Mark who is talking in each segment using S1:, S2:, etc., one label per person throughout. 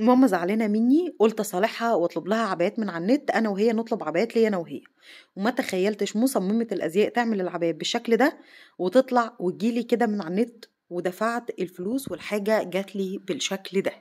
S1: ماما زعلانة مني، قلت اصالحها واطلب لها عبايات من على النت، انا وهي نطلب عبايات ليا انا وهي. وما تخيلتش مصممة الازياء تعمل العبايات بالشكل ده وتطلع وتجيلي كده من على النت، ودفعت الفلوس والحاجة جاتلي بالشكل ده.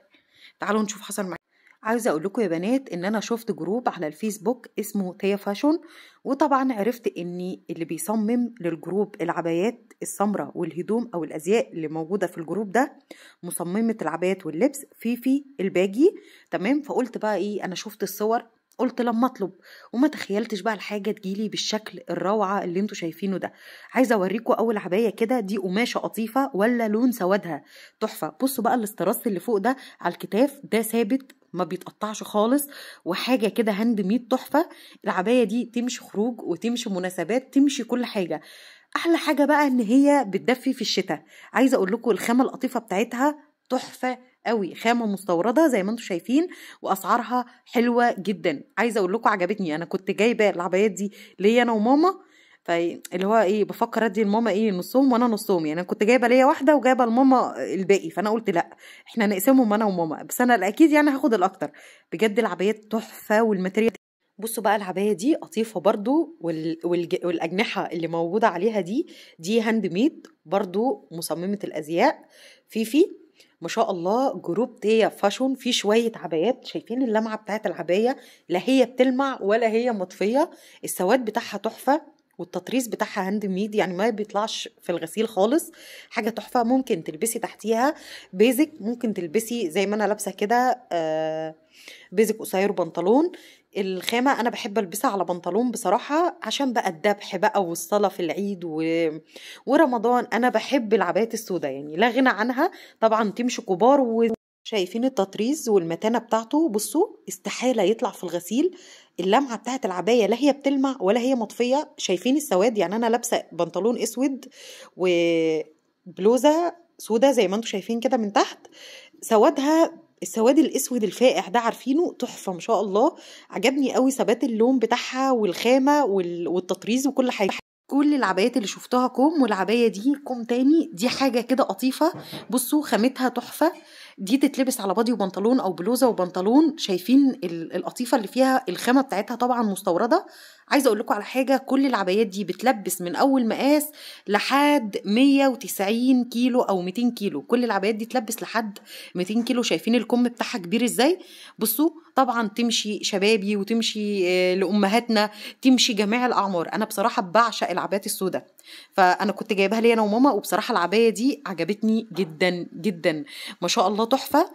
S1: تعالوا نشوف حصل معايا. عايزه اقول لكم يا بنات ان انا شفت جروب على الفيسبوك اسمه تيا فاشون، وطبعا عرفت ان اللي بيصمم للجروب العبايات السمراء والهدوم او الازياء اللي موجوده في الجروب ده مصممه العبايات واللبس فيفي الباجي. تمام، فقلت بقى ايه، انا شفت الصور قلت لما اطلب، وما تخيلتش بقى الحاجه تجيلي بالشكل الروعه اللي انتوا شايفينه ده. عايزه اوريكم اول عبايه كده، دي قماشه قطيفه ولا لون سوادها تحفه. بصوا بقى الاستراس اللي فوق ده على الكتاف ده ثابت ما بيتقطعش خالص، وحاجه كده هاند ميد تحفه. العبايه دي تمشي خروج وتمشي مناسبات، تمشي كل حاجه. احلى حاجه بقى ان هي بتدفي في الشتاء. عايزه اقول لكم الخامه القطيفه بتاعتها تحفه قوي، خامه مستورده زي ما انتم شايفين، واسعارها حلوه جدا. عايزه اقول لكم عجبتني، انا كنت جايبه العبايات دي ليا انا وماما، فاللي هو ايه بفكر ادي لماما ايه نصهم وانا نصهم، يعني انا كنت جايبه ليا واحده وجايبه لماما الباقي، فانا قلت لا احنا نقسمهم انا وماما، بس انا اكيد يعني هاخد الاكتر. بجد العبايات تحفه والماتيريال. بصوا بقى العباية دي قطيفة برضو، والأجنحة اللي موجودة عليها دي هاند ميد برضو، مصممة الأزياء فيفي ما شاء الله. جروب تيا فاشون في شوية عبايات، شايفين اللمعة بتاعت العباية، لا هي بتلمع ولا هي مطفية. السواد بتاعها تحفة، والتطريز بتاعها هاند ميد، يعني ما بيطلعش في الغسيل خالص. حاجة تحفة. ممكن تلبسي تحتيها بيزك، ممكن تلبسي زي ما انا لابسة كده بيزك قصير بنطلون. الخامة أنا بحب ألبسها على بنطلون بصراحة، عشان بقى الذبح بقى والصلاة في العيد ورمضان. أنا بحب العبايات السوداء يعني لا غنى عنها، طبعا تمشي كبار شايفين التطريز والمتانة بتاعته، بصوا استحالة يطلع في الغسيل. اللمعة بتاعت العباية لا هي بتلمع ولا هي مطفية. شايفين السواد، يعني أنا لابسة بنطلون أسود وبلوزة سودة زي ما انتم شايفين كده من تحت، سوادها السواد الاسود الفاقع ده عارفينه تحفه ما شاء الله. عجبني قوي ثبات اللون بتاعها والخامه والتطريز وكل حاجه. كل العبايات اللي شفتها كوم، والعبايه دي كوم تاني، دي حاجه كده قطيفه. بصوا خامتها تحفه، دي تتلبس على بادي وبنطلون او بلوزه وبنطلون. شايفين القطيفه اللي فيها، الخامه بتاعتها طبعا مستورده. عايزه اقول لكم على حاجه، كل العبايات دي بتلبس من اول مقاس لحد 190 كيلو او 200 كيلو. كل العبايات دي تلبس لحد 200 كيلو. شايفين الكم بتاعها كبير ازاي؟ بصوا طبعا تمشي شبابي وتمشي لامهاتنا، تمشي جميع الاعمار. انا بصراحه بعشق العبايات السوداء، فانا كنت جايباها لي انا وماما، وبصراحه العبايه دي عجبتني جدا جدا ما شاء الله تحفه.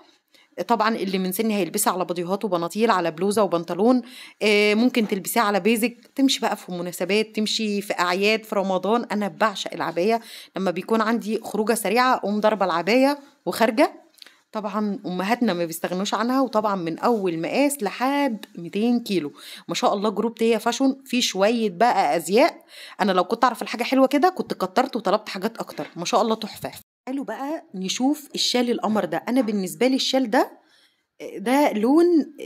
S1: طبعا اللي من سني هيلبسها على باديوهات وبناطيل، على بلوزه وبنطلون. ممكن تلبسيها على بيزك، تمشي بقى في مناسبات، تمشي في اعياد، في رمضان. انا بعشق العبايه، لما بيكون عندي خروجه سريعه اقوم ضاربه العبايه وخارجه. طبعا امهاتنا ما بيستغنوش عنها، وطبعا من اول مقاس لحد 200 كيلو ما شاء الله. جروب تيا فاشون في شويه بقى ازياء، انا لو كنت اعرف الحاجه حلوه كده كنت كترت وطلبت حاجات اكتر ما شاء الله تحفه. تعالوا بقى نشوف الشال القمر ده. انا بالنسبه لي الشال ده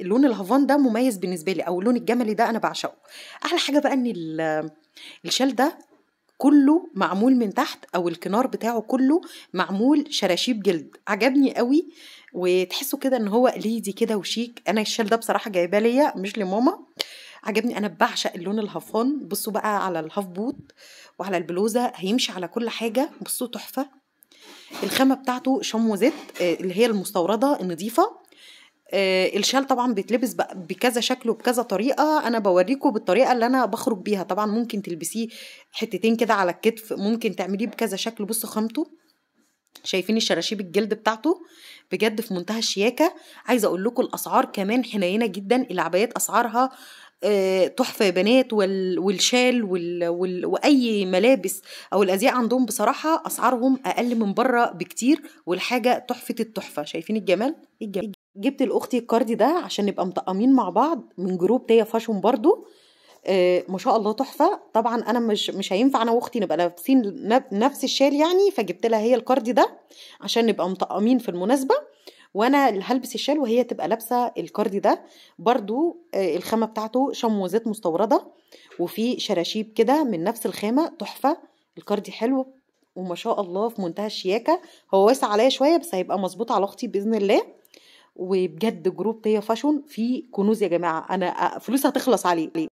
S1: لون الهافان ده مميز بالنسبه لي، او اللون الجملي ده انا بعشقه. احلى حاجه بقى ان الشال ده كله معمول من تحت، او الكنار بتاعه كله معمول شراشيب جلد. عجبني قوي، وتحسوا كده ان هو ليدي كده وشيك. انا الشال ده بصراحه جايباه ليا مش لماما، عجبني. انا بعشق اللون الهافان. بصوا بقى على الهاف بوت وعلى البلوزه، هيمشي على كل حاجه. بصوا تحفه. الخامه بتاعته شموزيت اللي هي المستورده النظيفه. الشال طبعا بيتلبس بكذا شكل وبكذا طريقة. انا بوريكم بالطريقة اللي انا بخرج بيها. طبعا ممكن تلبسيه حتتين كده على الكتف، ممكن تعمليه بكذا شكل. بصوا خامته، شايفين الشراشيب الجلد بتاعته بجد في منتهى الشياكة. عايزة اقول لكم الاسعار كمان حنينة جدا. العبايات اسعارها تحفة يا بنات، والشال واي ملابس او الازياء عندهم بصراحة اسعارهم اقل من بره بكتير، والحاجة تحفة التحفة. شايفين الجمال؟ جبت لاختي الكاردي ده عشان نبقى مطقمين مع بعض، من جروب تيا فاشون برضو. ما شاء الله تحفه. طبعا انا مش هينفع انا واختي نبقى لابسين نفس الشال يعني، فجبت لها هي الكاردي ده عشان نبقى مطقمين في المناسبه، وانا اللي هلبس الشال وهي تبقى لابسه الكاردي ده. برضو الخامه بتاعته شموزات مستورده، وفي شراشيب كده من نفس الخامه تحفه. الكاردي حلو وما شاء الله في منتهى الشياكه. هو واسع عليا شويه بس هيبقى مظبوط على اختي باذن الله. وبجد جروب تيا فاشون فيه كنوز يا جماعه، انا فلوس هتخلص عليه.